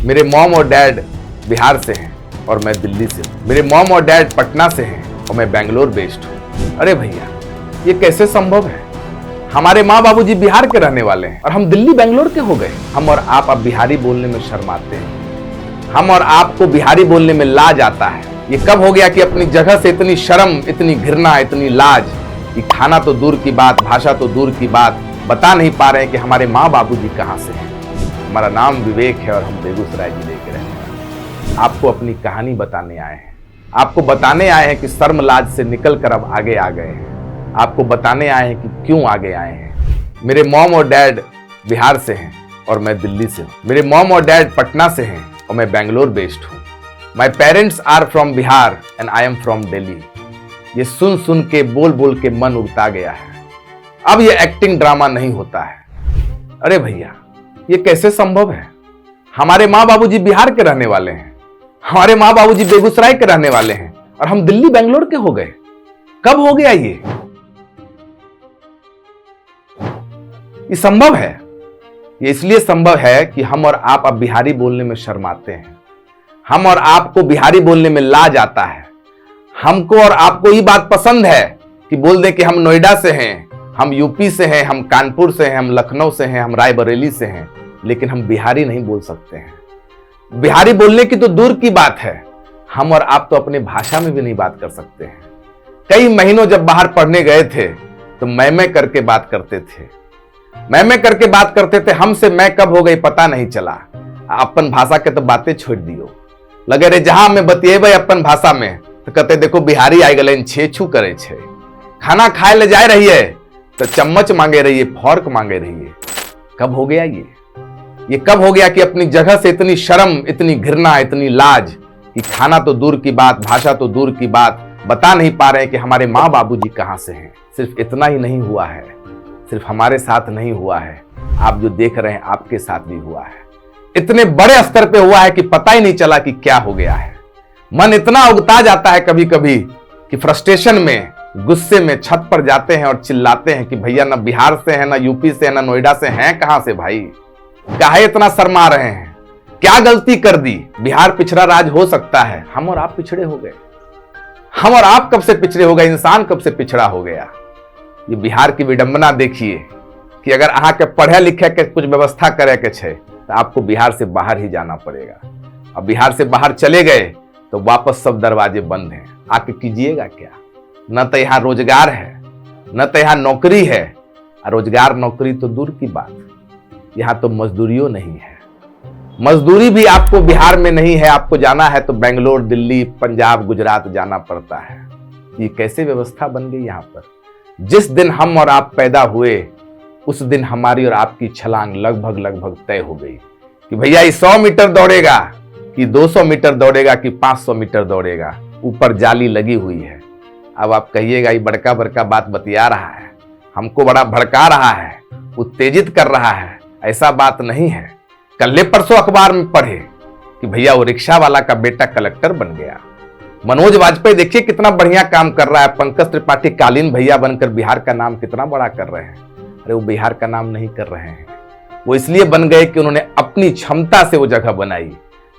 मेरे मॉम और डैड बिहार से हैं और मैं दिल्ली से हूँ। मेरे मॉम और डैड पटना से हैं और मैं बेंगलोर बेस्ड हूँ। अरे भैया, ये कैसे संभव है? हमारे माँ बाबूजी बिहार के रहने वाले हैं और हम दिल्ली बेंगलोर के हो गए। हम और आप अब बिहारी बोलने में शर्माते हैं। हम और आपको बिहारी बोलने में लाज आता है। ये कब हो गया कि अपनी जगह से इतनी शर्म, इतनी घृणा, इतनी लाज कि खाना तो दूर की बात, भाषा तो दूर की बात, बता नहीं पा रहे हैं कि हमारे माँ बाबूजी कहाँ से हैं। हमारा नाम विवेक है और हम बेगूसराय जिले के रहने वाले हैं। आपको अपनी कहानी बताने आए हैं। आपको बताने आए हैं कि शर्म लाज से निकल कर अब आगे आ गए हैं। आपको बताने आए हैं कि क्यों आगे आए हैं। मेरे मॉम और डैड बिहार से हैं और मैं दिल्ली से हूँ। मेरे मॉम और डैड पटना से हैं और मैं बेंगलोर बेस्ड हूँ। My parents are from Bihar and I am from Delhi. ये सुन सुन के, बोल बोल के मन उगता गया है। अब ये एक्टिंग ड्रामा नहीं होता है। अरे भैया, ये कैसे संभव है? हमारे माँ बाबूजी बिहार के रहने वाले हैं। हमारे माँ बाबूजी बेगूसराय के रहने वाले हैं और हम दिल्ली बेंगलोर के हो गए। कब हो गया ये संभव है। ये इसलिए संभव है कि हम और आप अब बिहारी बोलने में शर्माते हैं। हम और आपको बिहारी बोलने में लाज आता है। हमको और आपको ये बात पसंद है कि बोल दें कि हम नोएडा से हैं, हम यूपी से हैं, हम कानपुर से हैं, हम लखनऊ से हैं, हम रायबरेली से हैं, लेकिन हम बिहारी नहीं बोल सकते हैं। बिहारी बोलने की तो दूर की बात है, हम और आप तो अपने भाषा में भी नहीं बात कर सकते हैं। कई महीनों जब बाहर पढ़ने गए थे तो मैं करके बात करते थे। मैं करके बात करते थे। हमसे मैं कब हो गई पता नहीं चला। अपन भाषा के तो बातें छोड़ दियो। लगे रे जहां में बतिएबे अपन भाषा में तो कहते देखो बिहारी आई गए, छे छू करे छे। खाना खाए ले जाए रही है तो चम्मच मांगे रही है, फॉर्क मांगे रही है। कब हो गया ये कब हो गया कि अपनी जगह से इतनी शर्म, इतनी घृणा, इतनी लाज कि खाना तो दूर की बात, भाषा तो दूर की बात, बता नहीं पा रहे हैं कि हमारे माँ बाबूजी कहाँ से हैं। सिर्फ इतना ही नहीं हुआ है, सिर्फ हमारे साथ नहीं हुआ है, आप जो देख रहे हैं आपके साथ भी हुआ है। इतने बड़े स्तर पे हुआ है कि पता ही नहीं चला कि क्या हो गया है। मन इतना उगता जाता है कभी कभी कि फ्रस्ट्रेशन में, गुस्से में छत पर जाते हैं और चिल्लाते हैं कि भैया ना बिहार से हैं, ना यूपी से हैं, ना नोएडा से हैं, कहां से भाई? काहे इतना शर्मा रहे हैं? क्या गलती कर दी? बिहार पिछड़ा राज्य हो सकता है, हम और आप पिछड़े हो गए। हम और आप कब से पिछड़े हो गए? इंसान कब से पिछड़ा हो गया? ये बिहार की विडंबना देखिए कि अगर अहाँ के पढ़े लिखे के कुछ व्यवस्था करे के छे तो आपको बिहार से बाहर ही जाना पड़ेगा। अब बिहार से बाहर चले गए तो वापस सब दरवाजे बंद हैं। आके कीजिएगा क्या? न तो यहाँ रोजगार है, न तो यहाँ नौकरी है। रोजगार नौकरी तो दूर की बात, यहाँ तो मजदूरियों नहीं है। मजदूरी भी आपको बिहार में नहीं है। आपको जाना है तो बेंगलोर, दिल्ली, पंजाब, गुजरात जाना पड़ता है। ये कैसे व्यवस्था बन गई यहाँ पर? जिस दिन हम और आप पैदा हुए उस दिन हमारी और आपकी छलांग लगभग तय हो गई कि भैया ये 100 मीटर दौड़ेगा कि 200 मीटर दौड़ेगा कि 500 मीटर दौड़ेगा। ऊपर जाली लगी हुई है। अब आप कहिएगा ये बड़का बात बतिया रहा है, हमको बड़ा भड़का रहा है, उत्तेजित कर रहा है। ऐसा बात नहीं है। कल परसों अखबार में पढ़े कि भैया वो रिक्शा वाला का बेटा कलेक्टर बन गया। मनोज वाजपेयी देखिए कितना बढ़िया काम कर रहा है। पंकज त्रिपाठी कालीन भैया बनकर बिहार का नाम कितना बड़ा कर रहे हैं। अरे वो बिहार का नाम नहीं कर रहे हैं, वो इसलिए बन गए कि उन्होंने अपनी क्षमता से वो जगह बनाई।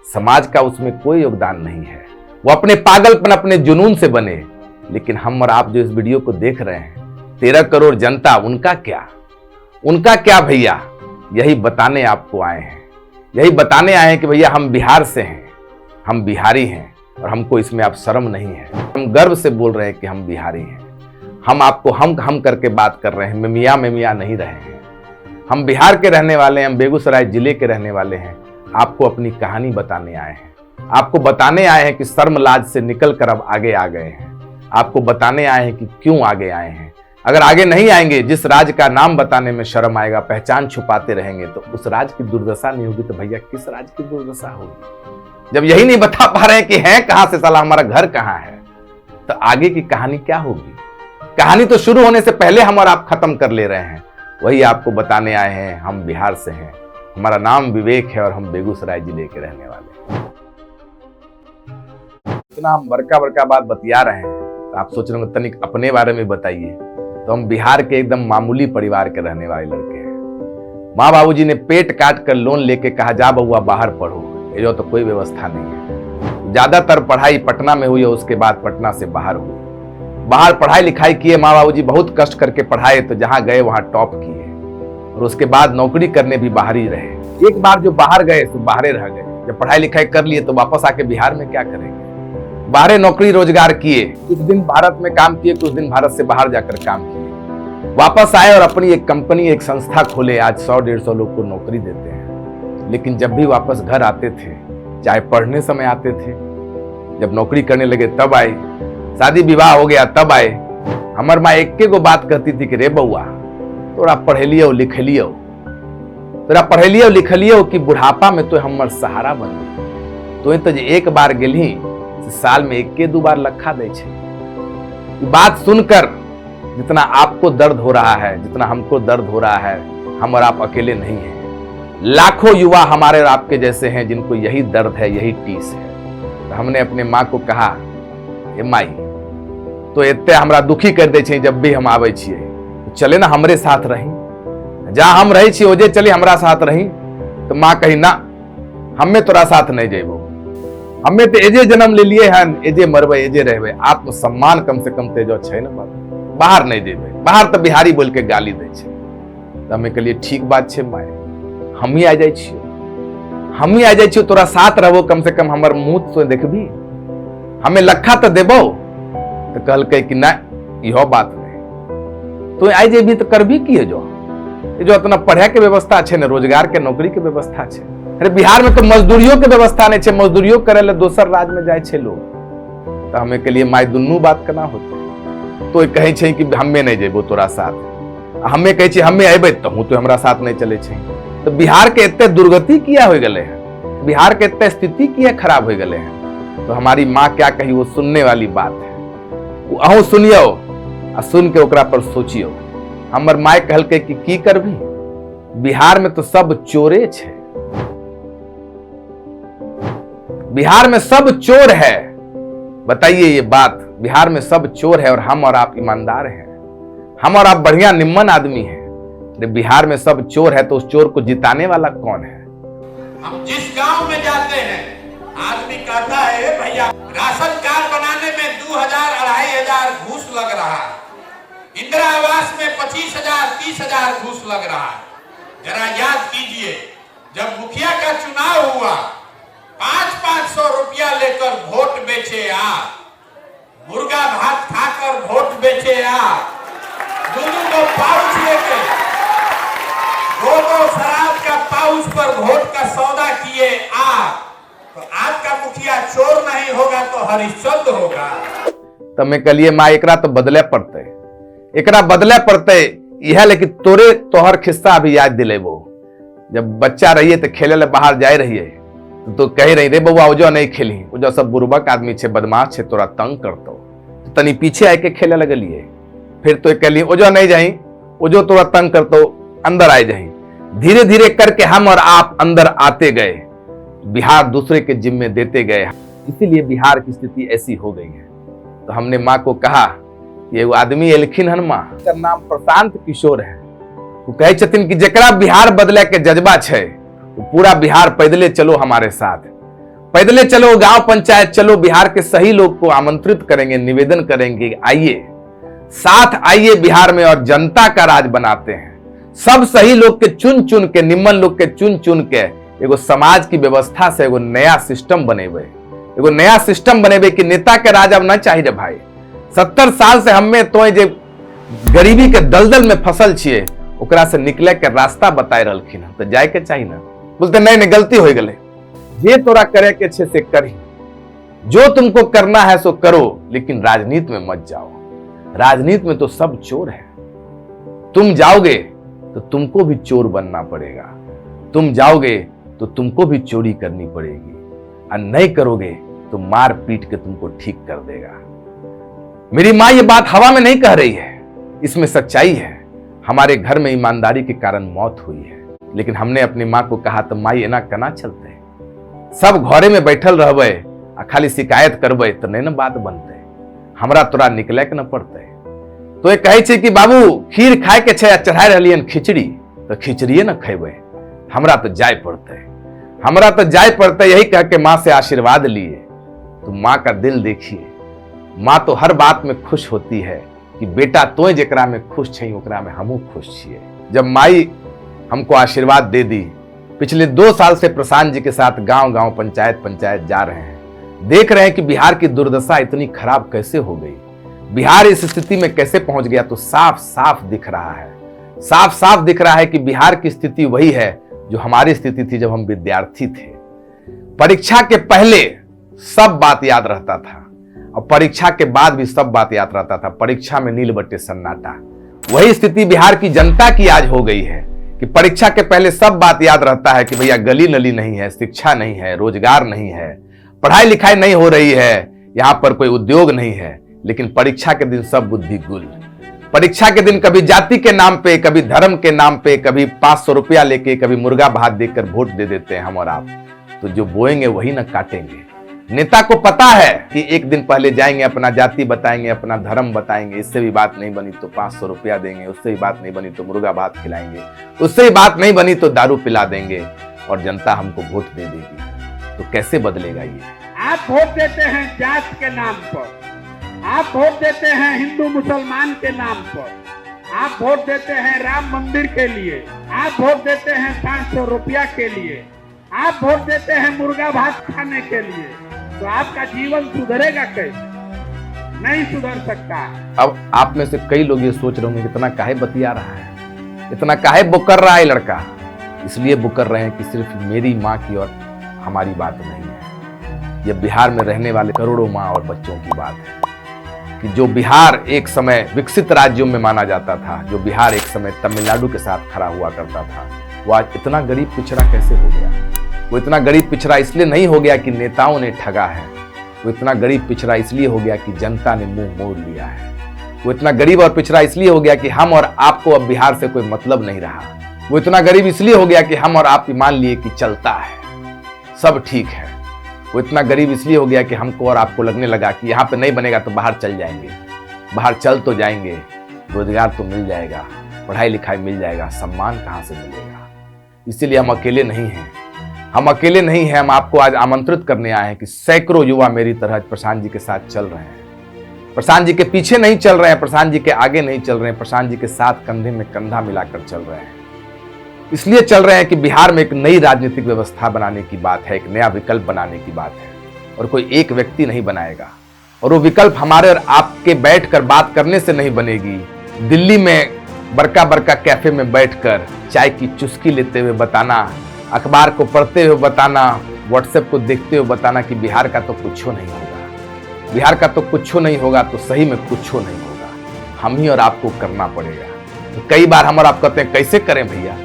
समाज का उसमें कोई योगदान नहीं है। वो अपने पागलपन, अपने जुनून से बने। लेकिन हम और आप जो इस वीडियो को देख रहे हैं, 13 करोड़ जनता, उनका क्या भैया? यही बताने आपको आए हैं। यही बताने आए हैं कि भैया हम बिहार से हैं, हम बिहारी हैं और हमको इसमें आप शर्म नहीं है। हम गर्व से बोल रहे हैं कि हम बिहारी हैं। हम आपको हम करके बात कर रहे हैं, मिमिया नहीं रहे हैं। हम बिहार के रहने वाले हैं, हम बेगूसराय जिले के रहने वाले हैं। आपको अपनी कहानी बताने आए हैं। आपको बताने आए हैं कि शर्म लाज से निकल कर अब आगे आ गए हैं। आपको बताने आए हैं कि क्यों आगे आए हैं। अगर आगे नहीं आएंगे, जिस राज का नाम बताने में शर्म आएगा, पहचान छुपाते रहेंगे, तो उस राज की दुर्दशा नहीं होगी तो भैया किस राज की दुर्दशा होगी? जब यही नहीं बता पा रहे हैं कि हैं कहां से, साला हमारा घर कहां है, तो आगे की कहानी क्या होगी? कहानी तो शुरू होने से पहले हम और आप खत्म कर ले रहे हैं। वही आपको बताने आए हैं। हम बिहार से हैं, हमारा नाम विवेक है और हम बेगूसराय जिले के रहने वाले हैं। इतना हम बड़का बात बतिया रहे हैं तो आप सोच रहे होंगे तनिक अपने बारे में बताइए। तो हम बिहार के एकदम मामूली परिवार के रहने वाले लड़के हैं। माँ बाबूजी ने पेट काट कर लोन लेके कहा जा बउआ बाहर पढ़ो, ये जो तो कोई व्यवस्था नहीं है। ज्यादातर पढ़ाई पटना में हुई है, उसके बाद पटना से बाहर हुई। बाहर पढ़ाई लिखाई किए, माँ बाबू जी बहुत कष्ट करके पढ़ाए, तो जहां गए वहां टॉप किए, और उसके बाद नौकरी करने भी बाहर ही रहे। एक बार जो बाहर गए तो बाहर रह गए, जब पढ़ाई लिखाई कर लिए तो वापस आके बिहार में क्या करेंगे। बाहर नौकरी रोजगार किए, कुछ दिन भारत में काम किए, कुछ दिन भारत से बाहर जाकर काम किए, वापस आए और अपनी एक कंपनी, एक संस्था खोले। आज 100-150 लोग को नौकरी देते हैं। लेकिन जब भी वापस घर आते थे, चाहे पढ़ने समय आते थे, जब नौकरी करने लगे तब आए, शादी विवाह हो गया तब आए, हमार माँ एक को बात कहती थी कि रे बउआ तोरा पढ़े लियो लिख लियो, तोरा पढ़े लियो लिख लियो कि बुढ़ापा में तो हमर सहारा बन गई। तो एक बार गेलही साल में 1-2 बार लखा दे छे। बात सुनकर जितना आपको दर्द हो रहा है, जितना हमको दर्द हो रहा है, हम और आप अकेले नहीं हैं। लाखों युवा हमारे और आपके जैसे हैं जिनको यही दर्द है, यही टीस है। तो हमने अपने माँ को कहा, ए माई तो इतने हमरा दुखी कर दे छे, जब भी हम आवे छिए तो चले ना हमरे साथ रही, जहाँ हम रही छी ओजे चली हमरा साथ रही। तो माँ कही ना, हमें तोरा साथ नहीं जेबो, हमें तो एजे जन्म ले लिए हन, एजे मरबे एजे रहबे, आत्मसम्मान कम से कम तेजो छै ना, बाहर नहीं जेबे, बाहर तो बिहारी बोल के गाली दे छे। तो हमें कहलिए ठीक बात छे माय, हम ही आ जाए छियो, हम ही आ जाए छियो, तोरा साथ रहबो, कम से कम हमर मुंह तो देखबी, हमें लखा तो देबो। तो कहलकै कि ना इहो बात नहीं, तो आई जेबी तो करबी की है जो इतना पढ़े के व्यवस्था छे, रोजगार के नौकरी के व्यवस्था छे। अरे बिहार में तो मजदूरियों के व्यवस्था नहीं छे, मजदूरियों करे ले दोसर राज्य में जाए छे लोग। तो हमें के लिए माय दुन्नू बात करना होते। तो कहे छे कि हमें नहीं जेबो तोरा साथ, हमें कहे छे हमें अबे तो तू हमरा साथ नहीं चले छे। तो बिहार के इतने दुर्गति किया हो गए हैं, बिहार के इतने स्थिति किया खराब हो गए हैं। तो हमारी माँ क्या कही वो सुनने वाली बात है, अहू सुनियो आ सुन के ओकरा पर सोचियो। हमर माय कहलकै कि की करबी, बिहार में तो सब चोरे छे, बिहार में सब चोर है। बताइए ये बात, बिहार में सब चोर है और हम और आप ईमानदार हैं, हम और आप बढ़िया निम्न आदमी हैं। बिहार में सब चोर है तो उस चोर को जिताने वाला कौन है। हम जिस गांव में जाते हैं आदमी कहता है भैया राशन कार्ड बनाने में 2000-2500 घूस लग रहा है, इंदिरा आवास में 25,000-30,000 घूस लग रहा है। जरा याद कीजिए, जब मुखिया का चुनाव हुआ 500-500 रुपया लेकर वोट बेचे आप, मुर्गा भात खाकर वोट बेचे आप, दो पाउच लेके 2 शराब का पाउच पर वोट का सौदा किए आप। तो आपका मुखिया चोर नहीं होगा तो हरिश्चंद्र होगा। तो मैं कहलिए माँ एकरा तो बदले पड़ते, एकरा बदले पड़ते यह, लेकिन तोरे तोहर खिस्सा अभी याद दिलेबो। जब बच्चा रहिए तो खेले ले बाहर जाए रहिए तो कही रही रे बउआ ओजो नहीं खेली, ओजो सब बुर्बक आदमी छे, बदमाश छे, तोरा तंग करतो। तो तनी पीछे आके खेले लगलिए, फिर तो कहली ओजो नहीं जाई, ओजो तोरा तंग करतो, अंदर आए जाई। धीरे धीरे करके हम और आप अंदर आते गए, बिहार दूसरे के जिम्मे देते गए, इसीलिए बिहार की स्थिति ऐसी हो गई है। तो हमने माँ को कहा, ये वो आदमी एलखिन हन माँ, उसका नाम प्रशांत किशोर है, वो कहे छथिन कि जकरा बिहार बदले के जज्बा छे वो पूरा बिहार पैदले चलो हमारे साथ, पैदले चलो, गांव पंचायत चलो, बिहार के सही लोग को आमंत्रित करेंगे, निवेदन करेंगे, आइए साथ आइए बिहार में और जनता का राज बनाते हैं। सब सही लोग के चुन चुन के, निम्न लोग के चुन चुन के एगो समाज की व्यवस्था से एगो नया सिस्टम बनेबे, एगो नया सिस्टम बनेबे कि नेता के राज अब न चाहिए भाई। 70 साल से हमें तो जे गरीबी के दलदल में फसल छिए ओकरा से निकले के रास्ता बताए रहलखिन, तो जाए के चाहिए ना। बोलते नहीं नहीं गलती हो गए, ये तोरा करे के छे से करी, जो तुमको करना है सो करो, लेकिन राजनीति में मत जाओ। राजनीति में तो सब चोर है, तुम जाओगे तो तुमको भी चोर बनना पड़ेगा, तुम जाओगे तो तुमको भी चोरी करनी पड़ेगी, और नहीं करोगे तो मार पीट के तुमको ठीक कर देगा। मेरी माँ ये बात हवा में नहीं कह रही है, इसमें सच्चाई है। हमारे घर में ईमानदारी के कारण मौत हुई है, लेकिन हमने अपनी माँ को कहा तो माँ एना केना चलते, सब घरे में बैठल रहबे आ खाली शिकायत करबे तो नहीं ना बात बनते, हमरा तोरा निकले के न पड़ते। तो ये कहे छे कि बाबू खीर खाए के छे, चढ़ाए रहलियन खिचड़ी, तो खिचड़िए न खेबे, हमरा तो जाय पड़ते। हमरा तो जाय पड़ता यही कह के माँ से आशीर्वाद लिए। तो माँ का दिल देखिए, माँ तो हर बात में खुश होती है कि बेटा तोय जेकरा में खुश छी ओकरा में हमहू खुश छिए। जब माई हमको आशीर्वाद दे दी, पिछले 2 साल से प्रशांत जी के साथ गांव गांव पंचायत जा रहे हैं, देख रहे हैं कि बिहार की दुर्दशा इतनी खराब कैसे हो गई, बिहार इस स्थिति में कैसे पहुंच गया। तो साफ साफ दिख रहा है, साफ साफ दिख रहा है कि बिहार की स्थिति वही है जो हमारी स्थिति थी जब हम विद्यार्थी थे। परीक्षा के पहले सब बात याद रहता था और परीक्षा के बाद भी सब बात याद रहता था। परीक्षा में नील बट्टे सन्नाटा। वही स्थिति बिहार की जनता की आज हो गई है कि परीक्षा के पहले सब बात याद रहता है कि भैया गली नली नहीं है, शिक्षा नहीं है, रोजगार नहीं है, पढ़ाई लिखाई नहीं हो रही है, यहां पर कोई उद्योग नहीं है। लेकिन परीक्षा के दिन सब बुद्धि गुल। परीक्षा के दिन कभी जाति के नाम पे, कभी धर्म के नाम पे, कभी 500 रुपया लेके, कभी मुर्गा भात देकर वोट दे देते हैं हम और आप। तो जो बोएंगे वही ना काटेंगे। नेता को पता है कि एक दिन पहले जाएंगे, अपना जाति बताएंगे, अपना धर्म बताएंगे, इससे भी बात नहीं बनी तो 500 रुपया देंगे, उससे भी बात नहीं बनी तो मुर्गा भात खिलाएंगे, उससे भी बात नहीं बनी तो दारू पिला देंगे और जनता हमको वोट दे देगी। तो कैसे बदलेगा ये? आप वोट देते हैं जात के नाम पर, आप वोट देते हैं हिंदू मुसलमान के नाम पर, आप वोट देते हैं राम मंदिर के लिए, आप वोट देते हैं 500 रुपया के लिए, आप वोट देते हैं मुर्गा भात खाने के लिए। तो आपका जीवन सुधरेगा कैसे? नहीं सुधर सकता। अब आप में से कई लोग ये सोच रहे होंगे इतना काहे बतिया रहा है, इतना काहे बुकर रहा है लड़का। इसलिए बुकर रहे हैं कि सिर्फ मेरी माँ की और हमारी बात नहीं है, यह बिहार में रहने वाले करोड़ों माँ और बच्चों की बात है कि जो बिहार एक समय विकसित राज्यों में माना जाता था, जो बिहार एक समय तमिलनाडु के साथ खड़ा हुआ करता था, वो आज इतना गरीब पिछड़ा कैसे हो गया। वो इतना गरीब पिछड़ा इसलिए नहीं हो गया कि नेताओं ने ठगा है, वो इतना गरीब पिछड़ा इसलिए हो गया कि जनता ने मुंह मोड़ लिया है। वो इतना गरीब और पिछड़ा इसलिए हो गया कि हम और आपको अब बिहार से कोई मतलब नहीं रहा। वो इतना गरीब इसलिए हो गया कि हम और आप मान लिए कि चलता है, सब ठीक है। वो इतना गरीब इसलिए हो गया कि हमको और आपको लगने लगा कि यहाँ पे नहीं बनेगा तो बाहर चल जाएंगे। बाहर चल तो जाएंगे, रोजगार तो मिल जाएगा, पढ़ाई लिखाई मिल जाएगा, सम्मान कहाँ से मिलेगा। इसीलिए हम अकेले नहीं हैं, हम अकेले नहीं हैं। हम आपको आज आमंत्रित करने आए हैं कि सैकड़ों युवा मेरी तरह प्रशांत जी के साथ चल रहे हैं। प्रशांत जी के पीछे नहीं चल रहे हैं, प्रशांत जी के आगे नहीं चल रहे हैं, प्रशांत जी के साथ कंधे में कंधा मिलाकर चल रहे हैं। इसलिए चल रहे हैं कि बिहार में एक नई राजनीतिक व्यवस्था बनाने की बात है, एक नया विकल्प बनाने की बात है। और कोई एक व्यक्ति नहीं बनाएगा, और वो विकल्प हमारे और आपके बैठकर बात करने से नहीं बनेगी। दिल्ली में बड़का बड़का कैफे में बैठकर चाय की चुस्की लेते हुए बताना, अखबार को पढ़ते हुए बताना, व्हाट्सएप को देखते हुए बताना कि बिहार का तो कुछ नहीं होगा, बिहार का तो कुछ नहीं होगा, तो सही में कुछ नहीं होगा। हम ही और आपको करना पड़ेगा। तो कई बार हम और आप कहते हैं कैसे करें भैया,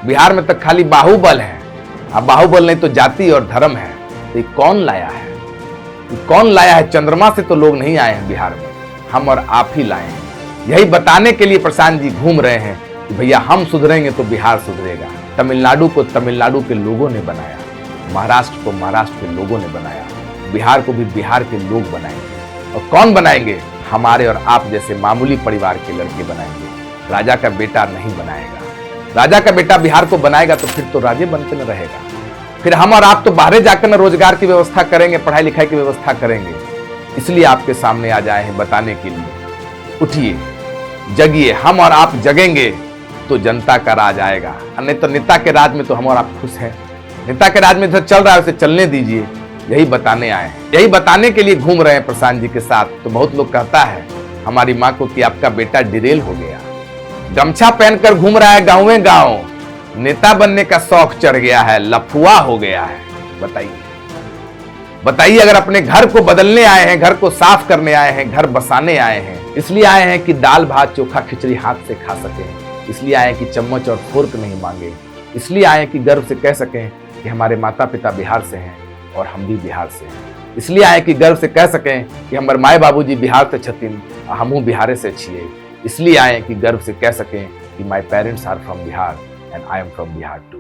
बिहार में तो खाली बाहुबल है, अब बाहुबल नहीं तो जाति और धर्म है। तो ये कौन लाया है, ये कौन लाया है? चंद्रमा से तो लोग नहीं आए हैं बिहार में, हम और आप ही लाए हैं। यही बताने के लिए प्रशांत जी घूम रहे हैं कि भैया हम सुधरेंगे तो बिहार सुधरेगा। तमिलनाडु को तमिलनाडु के लोगों ने बनाया, महाराष्ट्र को महाराष्ट्र के लोगों ने बनाया, बिहार को भी बिहार के लोग बनाएंगे। और कौन बनाएंगे? हमारे और आप जैसे मामूली परिवार के लड़के बनाएंगे। राजा का बेटा नहीं बनाएगा। राजा का बेटा बिहार को बनाएगा तो फिर तो राजे बनते न रहेगा। फिर हम और आप तो बाहर जाकर न रोजगार की व्यवस्था करेंगे, पढ़ाई लिखाई की व्यवस्था करेंगे। इसलिए आपके सामने आ जाए हैं बताने के लिए। उठिए, जगिए। हम और आप जगेंगे तो जनता का राज आएगा। नहीं तो नेता के राज में तो हम और आप खुश हैं। नेता के राज में जो चल रहा है उसे चलने दीजिए। यही बताने आए हैं, यही बताने के लिए घूम रहे हैं प्रशांत जी के साथ। तो बहुत लोग कहता है हमारी माँ को कि आपका बेटा डिरेल हो गया, गमछा पहनकर घूम रहा है गाँव में गाँव, नेता बनने का शौक चढ़ गया है, लफुआ हो गया है। बताइए बताइए, अगर अपने घर को बदलने आए हैं, घर को साफ करने आए हैं, घर बसाने आए हैं, इसलिए आए हैं कि दाल भात चोखा खिचड़ी हाथ से खा सकें, इसलिए आए कि चम्मच और फोर्क नहीं मांगे, इसलिए आए कि गर्व से कह सकें कि हमारे माता पिता बिहार से हैं और हम भी बिहार से हैं, इसलिए आए कि गर्व से कह सकें कि हमारे माए बाबूजी बिहार से छथिन हमहू बिहारे से छिए, इसलिए आए कि गर्व से कह सकें कि my parents are from Bihar and I am from Bihar to.